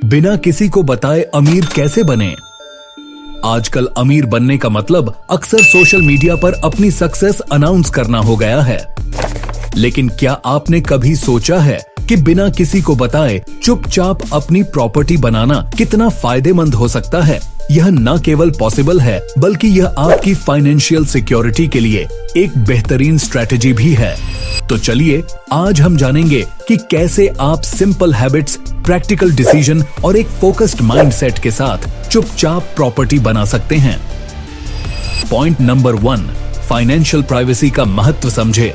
बिना किसी को बताए अमीर कैसे बने। आजकल अमीर बनने का मतलब अक्सर सोशल मीडिया पर अपनी सक्सेस अनाउंस करना हो गया है। लेकिन क्या आपने कभी सोचा है कि बिना किसी को बताए चुपचाप अपनी प्रॉपर्टी बनाना कितना फायदेमंद हो सकता है? यह न केवल पॉसिबल है बल्कि यह आपकी फाइनेंशियल सिक्योरिटी के लिए एक बेहतरीन स्ट्रेटेजी भी है। तो चलिए आज हम जानेंगे कि कैसे आप सिंपल हैबिट्स, प्रैक्टिकल डिसीजन और एक फोकस्ड माइंडसेट के साथ चुपचाप प्रॉपर्टी बना सकते हैं। पॉइंट नंबर 1, फाइनेंशियल प्राइवेसी का महत्व समझे।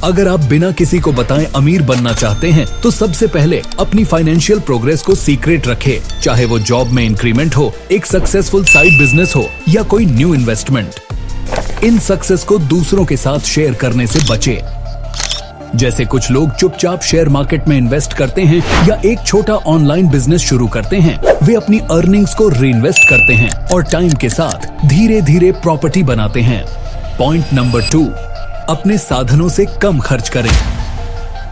अगर आप बिना किसी को बताएं अमीर बनना चाहते हैं तो सबसे पहले अपनी फाइनेंशियल प्रोग्रेस को सीक्रेट रखें, चाहे वो जॉब में इंक्रीमेंट हो, एक सक्सेसफुल साइड बिजनेस हो या कोई न्यू इन्वेस्टमेंट। इन सक्सेस को दूसरों के साथ शेयर करने से बचें। जैसे कुछ लोग चुपचाप शेयर मार्केट में इन्वेस्ट करते हैं या एक छोटा ऑनलाइन बिजनेस शुरू करते हैं, वे अपनी अर्निंग्स को रीइन्वेस्ट करते हैं और टाइम के साथ धीरे धीरे प्रॉपर्टी बनाते हैं। पॉइंट नंबर 2, अपने साधनों से कम खर्च करें।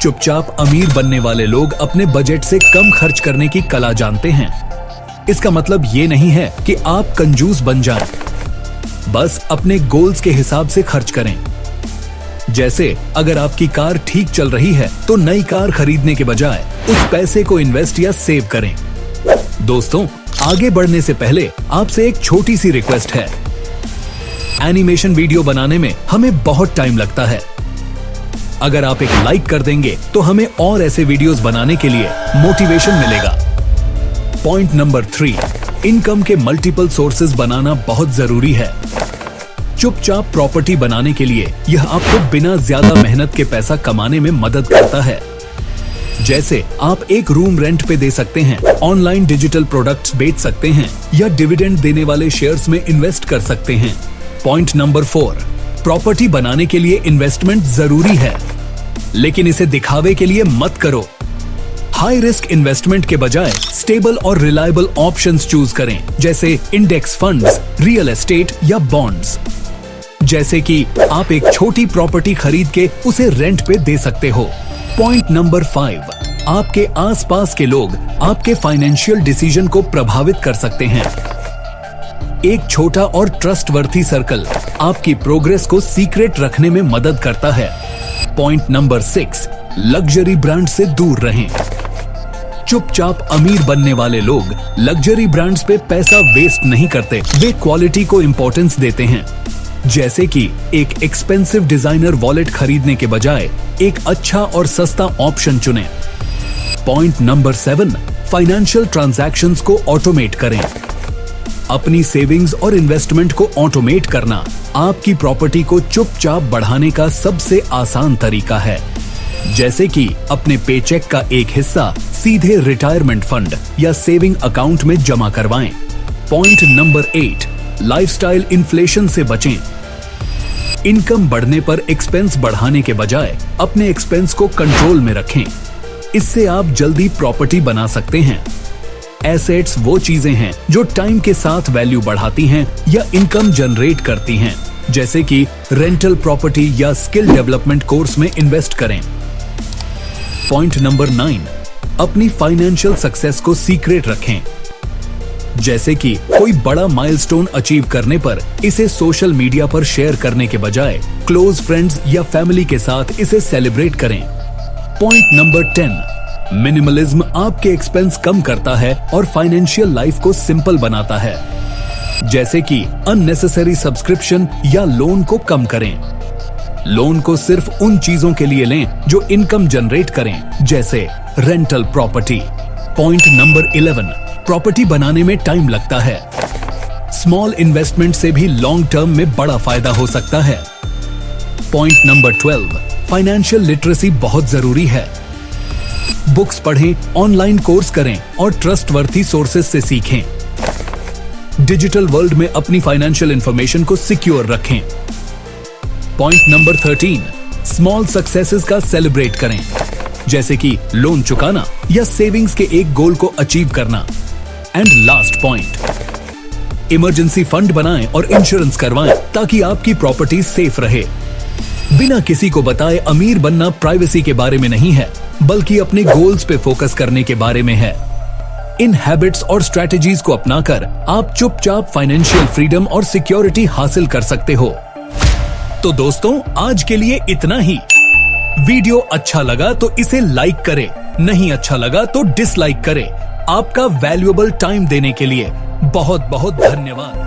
चुपचाप अमीर बनने वाले लोग अपने बजट से कम खर्च करने की कला जानते हैं। इसका मतलब ये नहीं है कि आप कंजूस बन जाएं, बस अपने गोल्स के हिसाब से खर्च करें। जैसे अगर आपकी कार ठीक चल रही है तो नई कार खरीदने के बजाय उस पैसे को इन्वेस्ट या सेव करें। दोस्तों, आगे बढ़ने से पहले आपसे एक छोटी सी रिक्वेस्ट है। एनिमेशन वीडियो बनाने में हमें बहुत टाइम लगता है। अगर आप एक लाइक कर देंगे तो हमें और ऐसे वीडियोस बनाने के लिए मोटिवेशन मिलेगा। पॉइंट नंबर 3, इनकम के मल्टीपल सोर्सेज बनाना बहुत जरूरी है। चुपचाप प्रॉपर्टी बनाने के लिए यह आपको बिना ज्यादा मेहनत के पैसा कमाने में मदद करता है। जैसे आप एक रूम रेंट पे दे सकते हैं, ऑनलाइन डिजिटल प्रोडक्ट्स बेच सकते हैं या डिविडेंड देने वाले शेयर्स में इन्वेस्ट कर सकते हैं। पॉइंट नंबर 4, प्रॉपर्टी बनाने के लिए इन्वेस्टमेंट जरूरी है, लेकिन इसे दिखावे के लिए मत करो। हाई रिस्क इन्वेस्टमेंट के बजाय स्टेबल और रिलायबल ऑप्शंस चूज करें, जैसे इंडेक्स फंड्स, रियल एस्टेट या बॉन्ड्स। जैसे कि आप एक छोटी प्रॉपर्टी खरीद के उसे रेंट पे दे सकते हो। पॉइंट नंबर 5, आपके आसपास के लोग आपके फाइनेंशियल डिसीजन को प्रभावित कर सकते हैं। एक छोटा और ट्रस्टवर्थी सर्कल आपकी प्रोग्रेस को सीक्रेट रखने में मदद करता है। पॉइंट नंबर 6, लग्जरी ब्रांड से दूर रहें। चुपचाप अमीर बनने वाले लोग लग्जरी ब्रांड्स पे पैसा वेस्ट नहीं करते, वे क्वालिटी को इंपॉर्टेंस देते हैं। जैसे कि एक एक्सपेंसिव डिजाइनर वॉलेट खरीदने के बजाय एक अच्छा और सस्ता ऑप्शन चुनें। पॉइंट नंबर 7, फाइनेंशियल ट्रांजैक्शंस को ऑटोमेट करें। अपनी सेविंग्स और इन्वेस्टमेंट को ऑटोमेट करना आपकी प्रॉपर्टी को चुपचाप बढ़ाने का सबसे आसान तरीका है। जैसे कि अपने पेचेक का एक हिस्सा सीधे रिटायरमेंट फंड या सेविंग अकाउंट में जमा करवाएं। पॉइंट नंबर 8, लाइफस्टाइल इन्फ्लेशन से बचें। इनकम बढ़ने पर एक्सपेंस बढ़ाने के बजाय अपने एक्सपेंस को कंट्रोल में रखें। इससे आप जल्दी प्रॉपर्टी बना सकते हैं। एसेट्स वो चीजें हैं जो टाइम के साथ वैल्यू बढ़ाती हैं या इनकम जनरेट करती हैं, जैसे कि रेंटल प्रॉपर्टी या स्किल डेवलपमेंट कोर्स में इन्वेस्ट करें। पॉइंट नंबर 9, अपनी फाइनेंशियल सक्सेस को सीक्रेट रखें। जैसे कि कोई बड़ा माइलस्टोन अचीव करने पर इसे सोशल मीडिया पर शेयर करने के बजाय क्लोज फ्रेंड्स या फैमिली के साथ इसे सेलिब्रेट करें। पॉइंट नंबर 10, मिनिमलिज्म आपके एक्सपेंस कम करता है और फाइनेंशियल लाइफ को सिंपल बनाता है। जैसे कि अननेसेसरी सब्सक्रिप्शन या लोन को कम करें। लोन को सिर्फ उन चीजों के लिए लें जो इनकम जनरेट करें, जैसे rental property. Point number 11, property बनाने में टाइम लगता है। स्मॉल इन्वेस्टमेंट से भी लॉन्ग टर्म में बड़ा फायदा हो सकता है। पॉइंट नंबर 12, फाइनेंशियल लिटरेसी बहुत जरूरी है। बुक्स पढ़ें, ऑनलाइन कोर्स करें और ट्रस्टवर्थी सोर्सेज से सीखें। डिजिटल वर्ल्ड में अपनी फाइनेंशियल इंफॉर्मेशन को सिक्योर रखें। पॉइंट नंबर 13, स्मॉल सक्सेसेस का सेलिब्रेट करें, जैसे कि लोन चुकाना या सेविंग्स के एक गोल को अचीव करना। And last point, emergency fund बनाएं और इंश्योरेंस करवाएं ताकि आपकी प्रॉपर्टी सेफ रहे। बिना किसी को बताए अमीर बनना प्राइवेसी के बारे में नहीं है, बल्कि अपने गोल्स पे फोकस करने के बारे में है। इन हैबिट्स और स्ट्रैटेजीज को अपनाकर आप चुपचाप फाइनेंशियल फ्रीडम और सिक्योरिटी हासिल कर सकते हो। तो दोस्तों, आज के लिए इतना ही। वीडियो अच्छा लगा तो इसे लाइक करें, नहीं अच्छा लगा तो डिसलाइक करें। आपका वैल्यूएबल टाइम देने के लिए बहुत बहुत धन्यवाद।